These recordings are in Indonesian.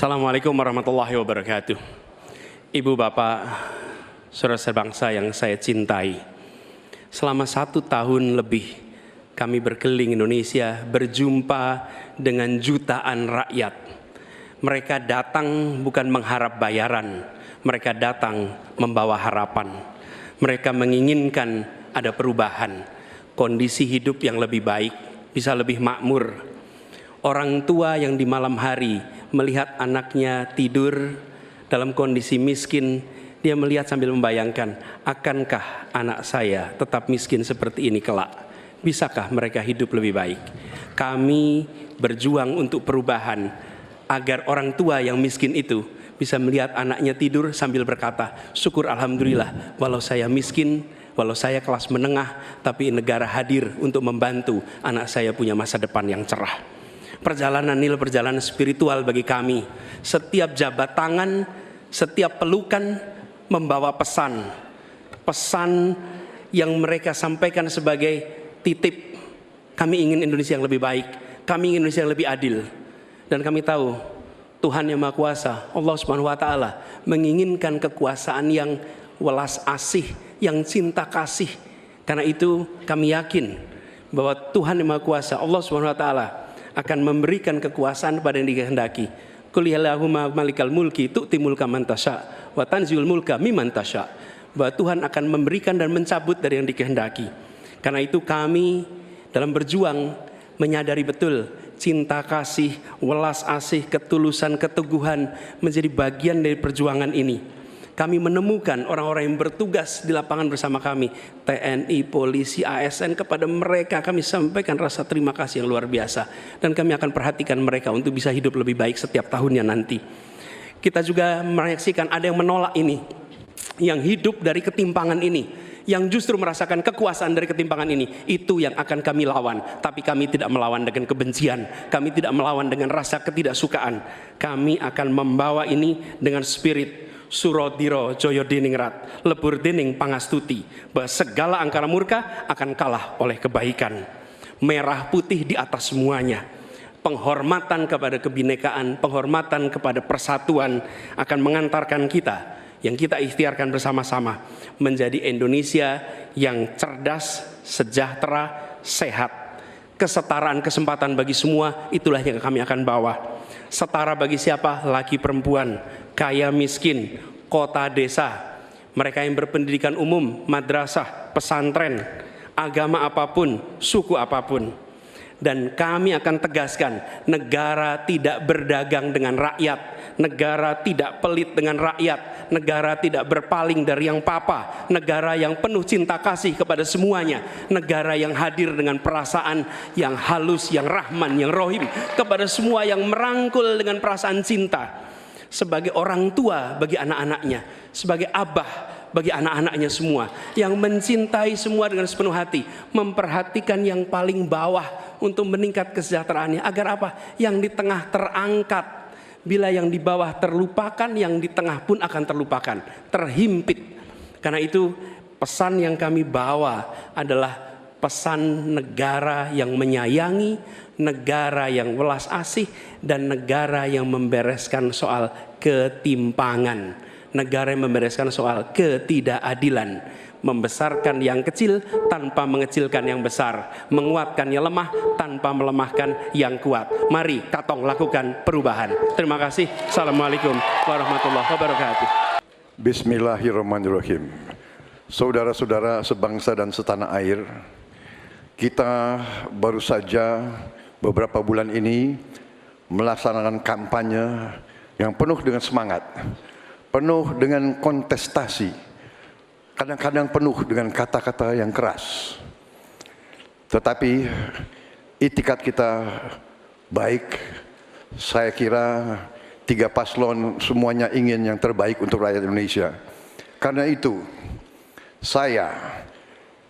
Assalamualaikum warahmatullahi wabarakatuh. Ibu bapak, saudara sebangsa yang saya cintai, selama 1 tahun lebih kami berkeliling Indonesia berjumpa dengan jutaan rakyat. Mereka datang bukan mengharap bayaran, mereka datang membawa harapan. Mereka menginginkan ada perubahan, kondisi hidup yang lebih baik, bisa lebih makmur. Orang tua yang di malam hari melihat anaknya tidur dalam kondisi miskin, dia melihat sambil membayangkan, akankah anak saya tetap miskin seperti ini kelak? Bisakah mereka hidup lebih baik? Kami berjuang untuk perubahan agar orang tua yang miskin itu bisa melihat anaknya tidur sambil berkata, syukur alhamdulillah, walau saya miskin, walau saya kelas menengah, tapi negara hadir untuk membantu anak saya punya masa depan yang cerah. Perjalanan ini perjalanan spiritual bagi kami. Setiap jabat tangan, setiap pelukan membawa pesan. Pesan yang mereka sampaikan sebagai titip. Kami ingin Indonesia yang lebih baik. Kami ingin Indonesia yang lebih adil. Dan kami tahu Tuhan yang Maha Kuasa, Allah Subhanahu wa taala, menginginkan kekuasaan yang welas asih, yang cinta kasih. Karena itu kami yakin bahwa Tuhan yang Maha Kuasa, Allah Subhanahu wa taala, akan memberikan kekuasaan pada yang dikehendaki. Qul yallahumma malikal mulki tu'ti mulka man tasya wa tanziul mulka mimman tasya. Bahwa Tuhan akan memberikan dan mencabut dari yang dikehendaki. Karena itu kami dalam berjuang menyadari betul cinta kasih, welas asih, ketulusan, keteguhan menjadi bagian dari perjuangan ini. Kami menemukan orang-orang yang bertugas di lapangan bersama kami, TNI, polisi, ASN, kepada mereka kami sampaikan rasa terima kasih yang luar biasa. Dan kami akan perhatikan mereka untuk bisa hidup lebih baik setiap tahunnya nanti. Kita juga menyaksikan ada yang menolak ini, yang hidup dari ketimpangan ini, yang justru merasakan kekuasaan dari ketimpangan ini. Itu yang akan kami lawan. Tapi kami tidak melawan dengan kebencian, kami tidak melawan dengan rasa ketidaksukaan. Kami akan membawa ini dengan spirit Surodiro Joyo Diningrat, lebur dining pangastuti, bahwa segala angkara murka akan kalah oleh kebaikan. Merah putih di atas semuanya. Penghormatan kepada kebinekaan, penghormatan kepada persatuan akan mengantarkan kita, yang kita ikhtiarkan bersama-sama, menjadi Indonesia yang cerdas, sejahtera, sehat. Kesetaraan kesempatan bagi semua, itulah yang kami akan bawa. Setara bagi siapa? Laki perempuan, kaya miskin, kota desa, mereka yang berpendidikan umum, madrasah, pesantren, agama apapun, suku apapun. Dan kami akan tegaskan, negara tidak berdagang dengan rakyat, negara tidak pelit dengan rakyat, negara tidak berpaling dari yang papa, negara yang penuh cinta kasih kepada semuanya, negara yang hadir dengan perasaan yang halus, yang rahman, yang rohim kepada semua, yang merangkul dengan perasaan cinta. Sebagai orang tua bagi anak-anaknya, sebagai abah bagi anak-anaknya semua, yang mencintai semua dengan sepenuh hati, memperhatikan yang paling bawah untuk meningkat kesejahteraannya. Agar apa? Yang di tengah terangkat. Bila yang di bawah terlupakan, yang di tengah pun akan terlupakan, terhimpit. Karena itu pesan yang kami bawa adalah pesan negara yang menyayangi, negara yang welas asih, dan negara yang membereskan soal ketimpangan, negara yang membereskan soal ketidakadilan, membesarkan yang kecil tanpa mengecilkan yang besar, menguatkan yang lemah tanpa melemahkan yang kuat. Mari katong lakukan perubahan. Terima kasih. Assalamualaikum warahmatullahi wabarakatuh. Bismillahirrahmanirrahim. Saudara-saudara sebangsa dan setanah air, kita baru saja beberapa bulan ini melaksanakan kampanye yang penuh dengan semangat, penuh dengan kontestasi, kadang-kadang penuh dengan kata-kata yang keras. Tetapi itikat kita baik. Saya kira 3 paslon semuanya ingin yang terbaik untuk rakyat Indonesia. Karena itu saya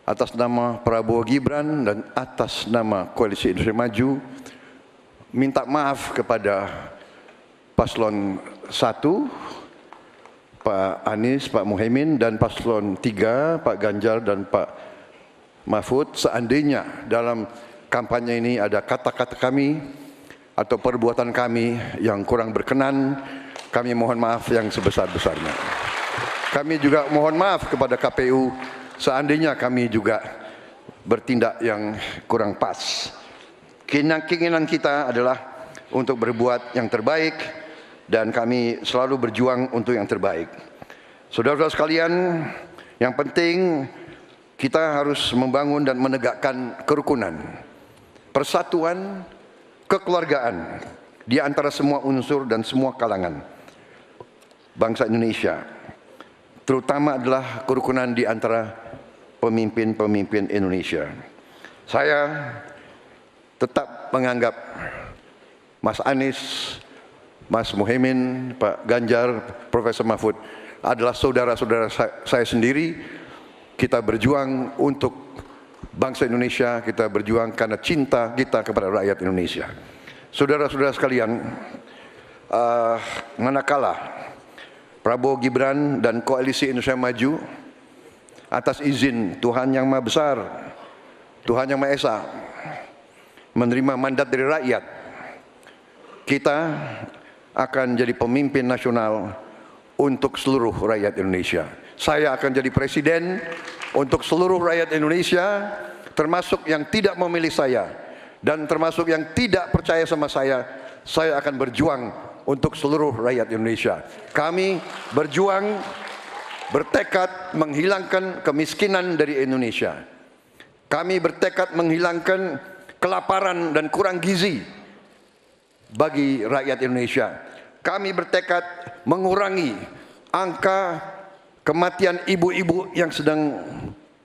atas nama Prabowo Gibran dan atas nama Koalisi Indonesia Maju minta maaf kepada paslon 1 Pak Anies, Pak Muhaimin, dan paslon 3 Pak Ganjar dan Pak Mahfud. Seandainya dalam kampanye ini ada kata-kata kami atau perbuatan kami yang kurang berkenan, kami mohon maaf yang sebesar-besarnya. Kami juga mohon maaf kepada KPU seandainya kami juga bertindak yang kurang pas. Keinginan kita adalah untuk berbuat yang terbaik dan kami selalu berjuang untuk yang terbaik. Saudara-saudara sekalian, yang penting kita harus membangun dan menegakkan kerukunan, persatuan, kekeluargaan di antara semua unsur dan semua kalangan bangsa Indonesia. Terutama adalah kerukunan di antara pemimpin-pemimpin Indonesia. Saya tetap menganggap Mas Anies, Mas Muhaimin, Pak Ganjar, Profesor Mahfud adalah saudara-saudara saya sendiri. Kita berjuang untuk bangsa Indonesia, kita berjuang karena cinta kita kepada rakyat Indonesia. Saudara-saudara sekalian, manakala Prabowo Gibran dan Koalisi Indonesia Maju atas izin Tuhan Yang Maha Besar, Tuhan Yang Maha Esa, menerima mandat dari rakyat, kita akan jadi pemimpin nasional untuk seluruh rakyat Indonesia. Saya akan jadi presiden untuk seluruh rakyat Indonesia, termasuk yang tidak memilih saya dan termasuk yang tidak percaya sama saya akan berjuang untuk seluruh rakyat Indonesia. Kami berjuang, bertekad menghilangkan kemiskinan dari Indonesia. Kami bertekad menghilangkan kelaparan dan kurang gizi bagi rakyat Indonesia. Kami bertekad mengurangi angka kematian ibu-ibu yang sedang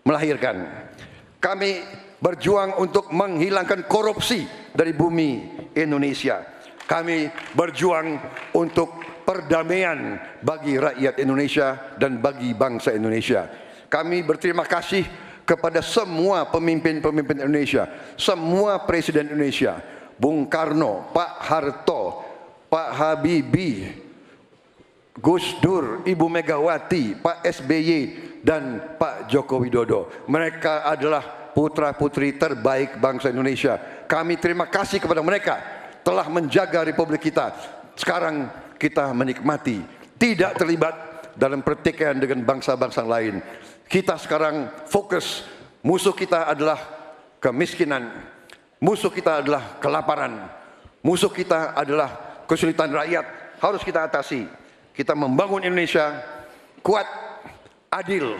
melahirkan. Kami berjuang untuk menghilangkan korupsi dari bumi Indonesia. Kami berjuang untuk perdamaian bagi rakyat Indonesia dan bagi bangsa Indonesia. Kami berterima kasih kepada semua pemimpin-pemimpin Indonesia, semua presiden Indonesia, Bung Karno, Pak Harto, Pak Habibie, Gus Dur, Ibu Megawati, Pak SBY, dan Pak Joko Widodo. Mereka adalah putra-putri terbaik bangsa Indonesia. Kami terima kasih kepada mereka telah menjaga republik kita. Sekarang kita menikmati, tidak terlibat dalam pertikaian dengan bangsa-bangsa lain. Kita sekarang fokus, musuh kita adalah kemiskinan, musuh kita adalah kelaparan, musuh kita adalah kesulitan rakyat, harus kita atasi. Kita membangun Indonesia kuat, adil,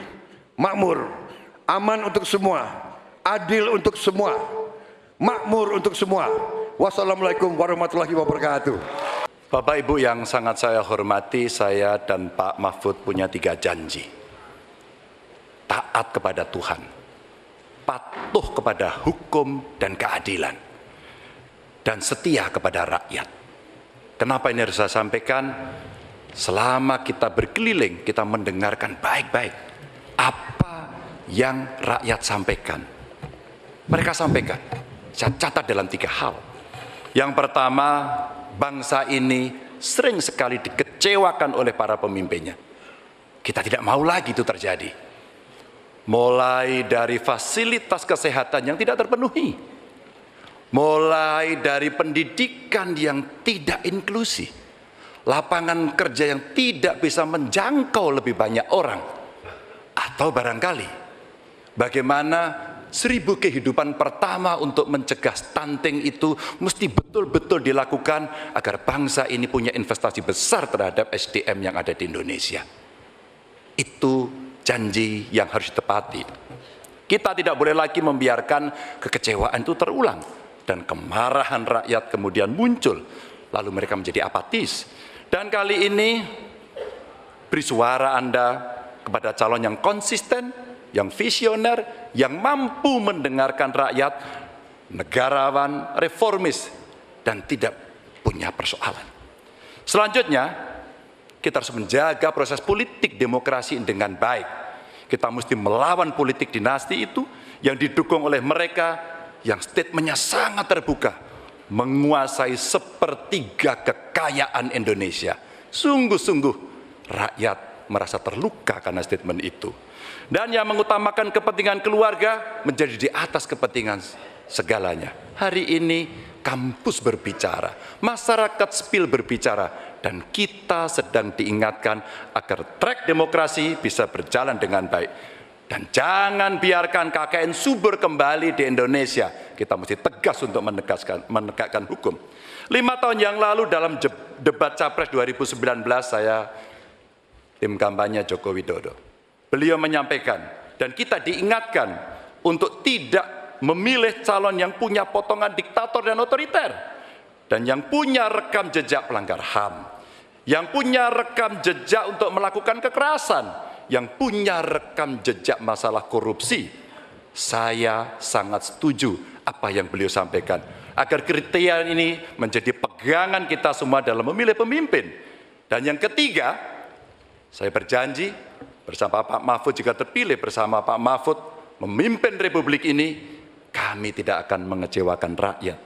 makmur, aman untuk semua, adil untuk semua, makmur untuk semua. Wassalamualaikum warahmatullahi wabarakatuh. Bapak Ibu yang sangat saya hormati, saya dan Pak Mahfud punya 3 janji. Taat kepada Tuhan, patuh kepada hukum dan keadilan, dan setia kepada rakyat. Kenapa ini harus saya sampaikan? Selama kita berkeliling, kita mendengarkan baik-baik apa yang rakyat sampaikan. Mereka sampaikan, saya catat dalam 3 hal. Yang pertama, bangsa ini sering sekali dikecewakan oleh para pemimpinnya. Kita tidak mau lagi itu terjadi. Mulai dari fasilitas kesehatan yang tidak terpenuhi, mulai dari pendidikan yang tidak inklusi, lapangan kerja yang tidak bisa menjangkau lebih banyak orang, atau barangkali bagaimana 1000 kehidupan pertama untuk mencegah stunting itu mesti betul-betul dilakukan agar bangsa ini punya investasi besar terhadap SDM yang ada di Indonesia. Itu janji yang harus ditepati. Kita tidak boleh lagi membiarkan kekecewaan itu terulang dan kemarahan rakyat kemudian muncul, lalu mereka menjadi apatis. Dan kali ini beri suara Anda kepada calon yang konsisten, yang visioner, yang mampu mendengarkan rakyat, negarawan, reformis, dan tidak punya persoalan. Selanjutnya, kita harus menjaga proses politik demokrasi dengan baik. Kita mesti melawan politik dinasti itu yang didukung oleh mereka yang statementnya sangat terbuka, menguasai 1/3 kekayaan Indonesia. Sungguh-sungguh rakyat merasa terluka karena statement itu. Dan yang mengutamakan kepentingan keluarga menjadi di atas kepentingan segalanya. Hari ini kampus berbicara, masyarakat sipil berbicara, dan kita sedang diingatkan agar trek demokrasi bisa berjalan dengan baik. Dan jangan biarkan KKN subur kembali di Indonesia. Kita mesti tegas untuk menegakkan hukum. 5 tahun yang lalu dalam debat Capres 2019 saya tim kampanye Joko Widodo. Beliau menyampaikan dan kita diingatkan untuk tidak memilih calon yang punya potongan diktator dan otoriter dan yang punya rekam jejak pelanggar HAM, yang punya rekam jejak untuk melakukan kekerasan, yang punya rekam jejak masalah korupsi. Saya sangat setuju apa yang beliau sampaikan, agar kriteria ini menjadi pegangan kita semua dalam memilih pemimpin. Dan yang ketiga, saya berjanji bersama Pak Mahfud, jika terpilih bersama Pak Mahfud memimpin Republik ini, kami tidak akan mengecewakan rakyat.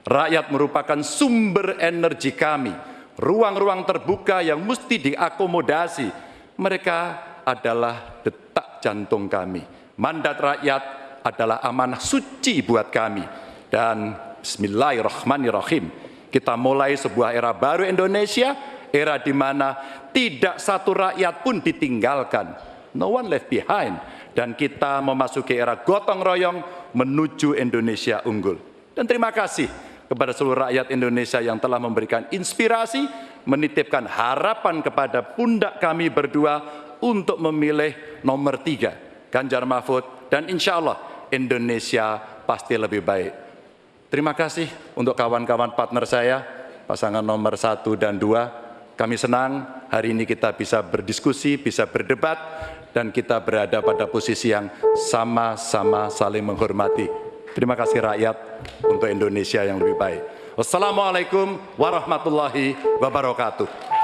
Rakyat merupakan sumber energi kami, ruang-ruang terbuka yang mesti diakomodasi. Mereka adalah detak jantung kami. Mandat rakyat adalah amanah suci buat kami. Dan bismillahirrahmanirrahim, kita mulai sebuah era baru Indonesia, era di mana tidak satu rakyat pun ditinggalkan. No one left behind. Dan kita memasuki era gotong royong menuju Indonesia unggul. Dan terima kasih kepada seluruh rakyat Indonesia yang telah memberikan inspirasi, menitipkan harapan kepada pundak kami berdua untuk memilih nomor 3, Ganjar Mahfud, dan insya Allah Indonesia pasti lebih baik. Terima kasih untuk kawan-kawan partner saya, pasangan nomor 1 dan 2. Kami senang hari ini kita bisa berdiskusi, bisa berdebat, dan kita berada pada posisi yang sama-sama saling menghormati. Terima kasih rakyat untuk Indonesia yang lebih baik. Wassalamualaikum warahmatullahi wabarakatuh.